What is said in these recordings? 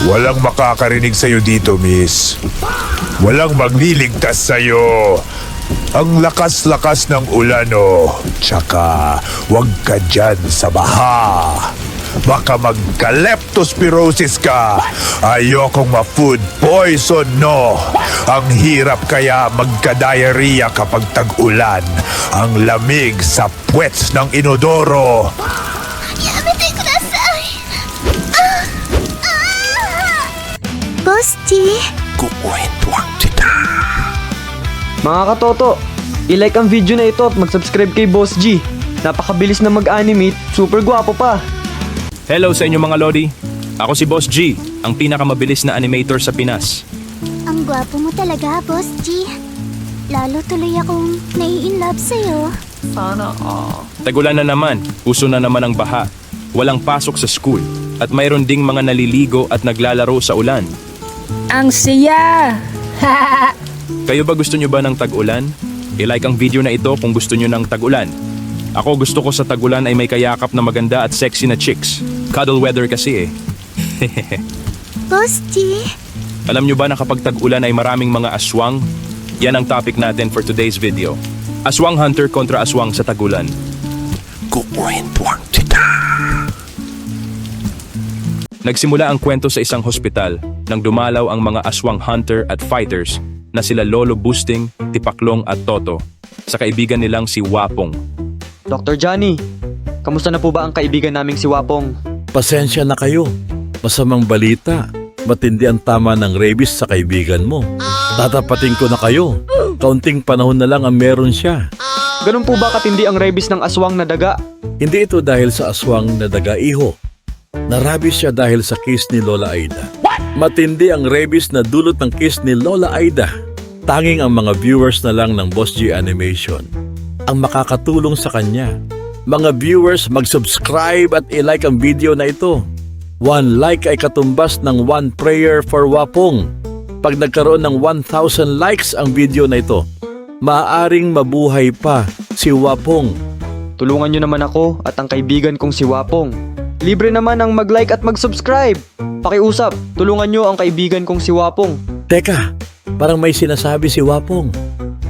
Walang makakarinig sa'yo dito, miss. Walang magliligtas sa'yo. Ang lakas-lakas ng ulan, oh. Tsaka, huwag ka dyan sa baha. Baka magka-leptospirosis ka. Ayokong ma-food poison, no? Ang hirap kaya magka-diarrhea kapag tag-ulan. Ang lamig sa puwets ng inodoro. Yamatay kudasai! Boss G? Kukwentuhan kita. Mga katoto, i-like ang video na ito at mag-subscribe kay Boss G. Napakabilis na mag-animate, super gwapo pa. Hello sa inyo mga Lodi. Ako si Boss G, ang pinakamabilis na animator sa Pinas. Ang gwapo mo talaga, Boss G. Lalo tuloy akong nai-inlove sa'yo. Tagulan na naman, puso na naman ang baha. Walang pasok sa school. At mayroon ding mga naliligo at naglalaro sa ulan. Ang siya! Kayo ba gusto nyo ba ng tag-ulan? I-like ang video na ito kung gusto nyo ng tag-ulan. Ako gusto ko sa tag-ulan ay may kayakap na maganda at sexy na chicks. Cuddle weather kasi eh. Boss G? Alam nyo ba na kapag tag-ulan ay maraming mga aswang? Yan ang topic natin for today's video. Aswang hunter kontra aswang sa tag-ulan. Kukwentuhan kita. Nagsimula ang kwento sa isang hospital nang dumalaw ang mga aswang hunter at fighters na sila Lolo Busting, Tipaklong at Toto sa kaibigan nilang si Wapong. Dr. Johnny, kamusta na po ba ang kaibigan naming si Wapong? Pasensya na kayo. Masamang balita. Matindi ang tama ng rabies sa kaibigan mo. Tatapatin ko na kayo. Kaunting panahon na lang ang meron siya. Ganun po ba katindi ang rabies ng aswang na daga? Hindi ito dahil sa aswang na daga-iho. Narabis siya dahil sa kiss ni Lola Aida. Matindi ang rabies na dulot ng kiss ni Lola Aida. Tanging ang mga viewers na lang ng Boss G Animation ang makakatulong sa kanya. Mga viewers, mag-subscribe at i-like ang video na ito. 1 like ay katumbas ng 1 prayer for Wapong. Pag nagkaroon ng 1,000 likes ang video na ito, maaaring mabuhay pa si Wapong. Tulungan nyo naman ako at ang kaibigan kong si Wapong. Libre naman ang mag-like at mag-subscribe. Pakiusap, tulungan nyo ang kaibigan kong si Wapong. Teka, parang may sinasabi si Wapong.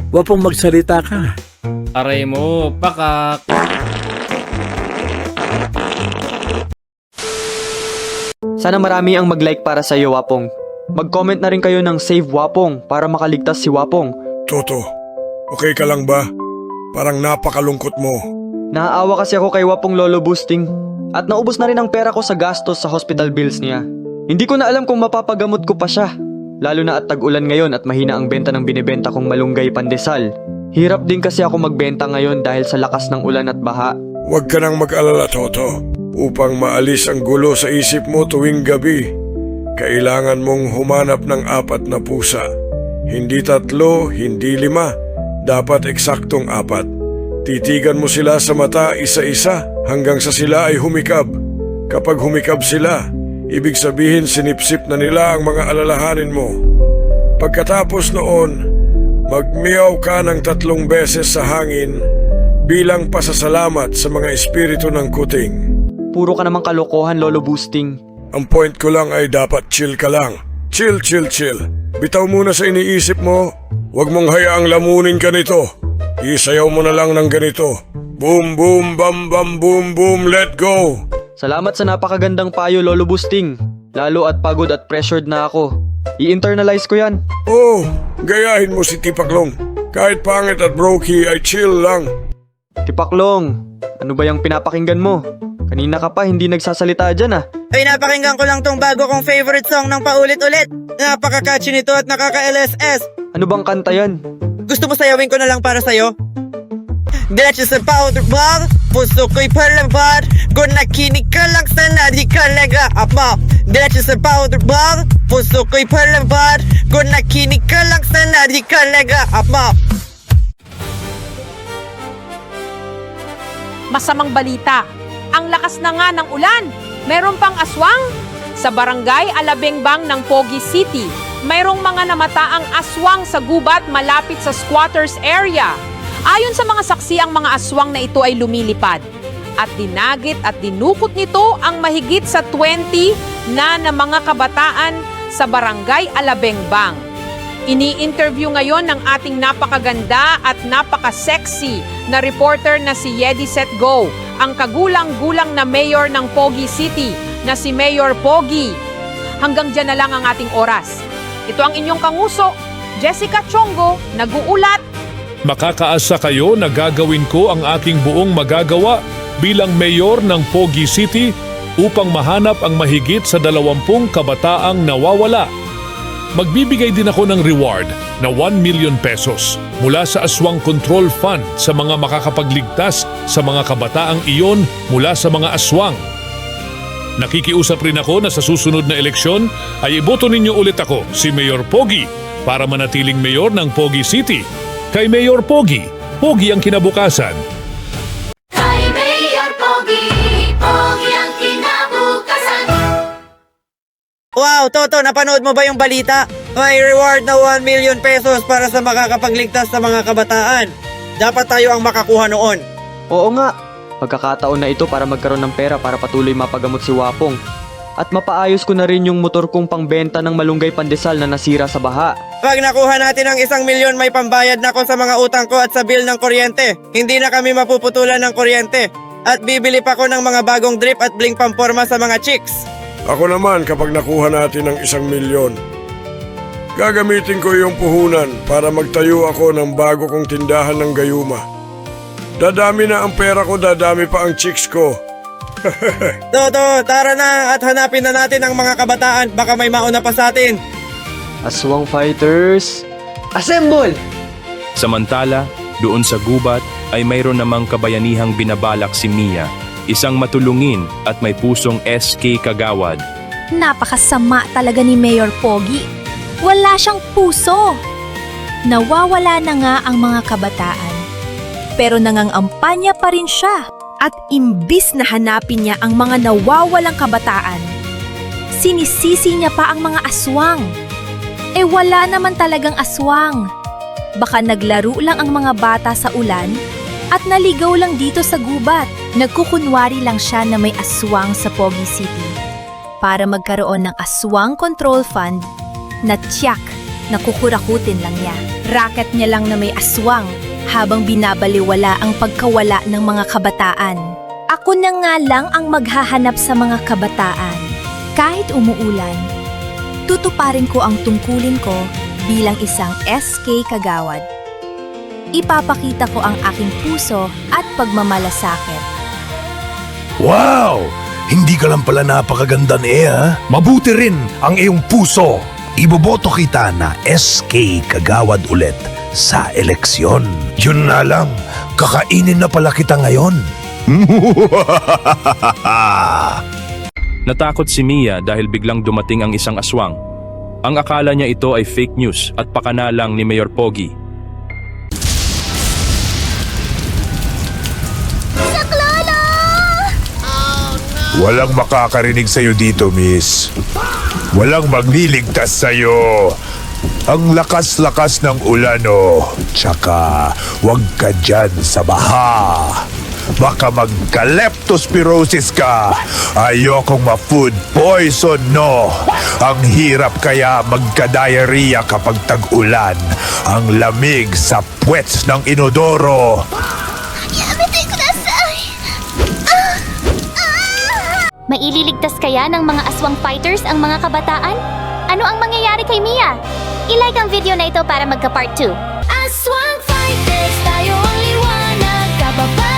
Wapong, magsalita ka. Aray mo, pakak. Sana marami ang mag-like para sa iyo, Wapong. Mag-comment na rin kayo ng Save Wapong para makaligtas si Wapong. Toto, okay ka lang ba? Parang napakalungkot mo. Naaawa kasi ako kay Wapong Lolo Boosting. At naubos na rin ang pera ko sa gastos sa hospital bills niya. Hindi ko na alam kung mapapagamot ko pa siya. Lalo na at tag-ulan ngayon at mahina ang benta ng binibenta kong malunggay pandesal. Hirap din kasi ako magbenta ngayon dahil sa lakas ng ulan at baha. Huwag ka nang mag-alala, Toto. Upang maalis ang gulo sa isip mo tuwing gabi, kailangan mong humanap ng 4 na pusa. Hindi 3, hindi 5. Dapat eksaktong 4. Titigan mo sila sa mata isa-isa hanggang sa sila ay humikab. Kapag humikab sila, ibig sabihin sinipsip na nila ang mga alalahanin mo. Pagkatapos noon, magmiyaw ka ng 3 beses sa hangin bilang pasasalamat sa mga espiritu ng kuting. Puro ka namang kalokohan, Lolo Boosting. Ang point ko lang ay dapat chill ka lang. Chill, chill, chill. Bitaw muna sa iniisip mo. Huwag mong hayaang lamunin ka nito. Isayaw mo na lang ng ganito. Boom, boom, bam, bam, boom, boom, let go. Salamat sa napakagandang payo, Lolo Boosting. Lalo at pagod at pressured na ako. I-internalize ko yan. Oh, gayahin mo si Tipaklong. Kahit pangit at brokey ay chill lang. Tipaklong, ano ba yung pinapakinggan mo? Kanina ka pa hindi nagsasalita dyan ah. Ay, napakinggan ko lang tong bago kong favorite song ng paulit-ulit. Napaka-catchy nito at nakaka-LSS. Ano bang kanta yan? Gusto mo sayawin ko na lang para sa'yo? Diretso sa powder bag, puso ko'y palabad. Kung nakinig ka lang sana di ka nag-aapa. Diretso sa powder bag, puso ko'y palabad. Kung nakinig ka lang sana di ka nag-aapa. Masamang balita. Ang lakas na nga ng ulan. Meron pang aswang. Sa barangay Alabengbang ng Pogi City, mayroong mga namataang aswang sa gubat malapit sa squatters area. Ayon sa mga saksi, ang mga aswang na ito ay lumilipad at dinagit at dinukot nito ang mahigit sa 20 na mga kabataan sa Barangay Alabengbang. Ini-interview ngayon ng ating napakaganda at napaka-sexy na reporter na si Yedi Set Go, ang kagulang-gulang na mayor ng Pogi City na si Mayor Pogi. Hanggang dyan na lang ang ating oras. Ito ang inyong kanguso, Jessica Chongo, nag-uulat. Makakaasa kayo na gagawin ko ang aking buong magagawa bilang mayor ng Pogi City upang mahanap ang mahigit sa 20 kabataang nawawala. Magbibigay din ako ng reward na 1 million pesos mula sa Aswang Control Fund sa mga makakapagligtas sa mga kabataang iyon mula sa mga aswang. Nakikiusap rin ako na sa susunod na eleksyon ay iboto ninyo ulit ako, si Mayor Pogi, para manatiling mayor ng Pogi City. Kay Mayor Pogi, Pogi ang kinabukasan. Kay Mayor Pogi, Pogi ang kinabukasan. Wow, Toto, napanood mo ba yung balita? May reward na 1 million pesos para sa makakapagligtas sa mga kabataan. Dapat tayo ang makakuha noon. Oo nga, pagkakataon na ito para magkaroon ng pera para patuloy mapagamot si Wapong. At mapaayos ko na rin yung motor kong pangbenta ng malunggay pandesal na nasira sa baha. Pag nakuha natin ang 1 milyon, may pambayad na ako sa mga utang ko at sa bill ng kuryente. Hindi na kami mapuputulan ng kuryente. At bibili pa ko ng mga bagong drip at bling pamporma sa mga chicks. Ako naman kapag nakuha natin ang 1 milyon, gagamitin ko yung puhunan para magtayo ako ng bago kong tindahan ng gayuma. Dadami na ang pera ko, dadami pa ang chicks ko. Toto, tara na at hanapin na natin ang mga kabataan. Baka may mauna pa sa atin. Aswang Fighters, assemble! Samantala, doon sa gubat ay mayroon namang kabayanihang binabalak si Mia, isang matulungin at may pusong SK kagawad. Napakasama talaga ni Mayor Pogi. Wala siyang puso. Nawawala na nga ang mga kabataan. Pero nangangampanya pa rin siya. At imbis na hanapin niya ang mga nawawalang kabataan, sinisisi niya pa ang mga aswang. Eh wala naman talagang aswang. Baka naglaro lang ang mga bata sa ulan at naligaw lang dito sa gubat. Nagkukunwari lang siya na may aswang sa Pogi City para magkaroon ng Aswang Control Fund na tiyak na kukurakutin lang niya. Racket niya lang na may aswang habang binabaliwala ang pagkawala ng mga kabataan. Ako na nga lang ang maghahanap sa mga kabataan. Kahit umuulan, tutuparin ko ang tungkulin ko bilang isang SK kagawad. Ipapakita ko ang aking puso at pagmamalasakit. Wow! Hindi ka lang pala napakaganda niya. Mabuti rin ang iyong puso. Iboboto kita na SK kagawad ulit sa eleksyon. Yun na lang, kakainin na pala kita ngayon. Natakot si Mia dahil biglang dumating ang isang aswang. Ang akala niya ito ay fake news at pakanalang ni Mayor Pogi. Saklolo! Walang makakarinig sa'yo dito, miss. Walang magliligtas sa'yo. Ang lakas-lakas ng ulan, oh. Tsaka, huwag ka dyan sa baha. Baka magka-leptospirosis ka. Ayokong ma-food poison, no? Ang hirap kaya magka-diarrhea kapag tag-ulan. Ang lamig sa puwets ng inodoro. Maililigtas kaya ng mga aswang fighters ang mga kabataan? Ano ang mangyayari kay Mia? I-like ang video na ito para magka-part 2. Aswang fighters, tayo ang liwanag, kababayan.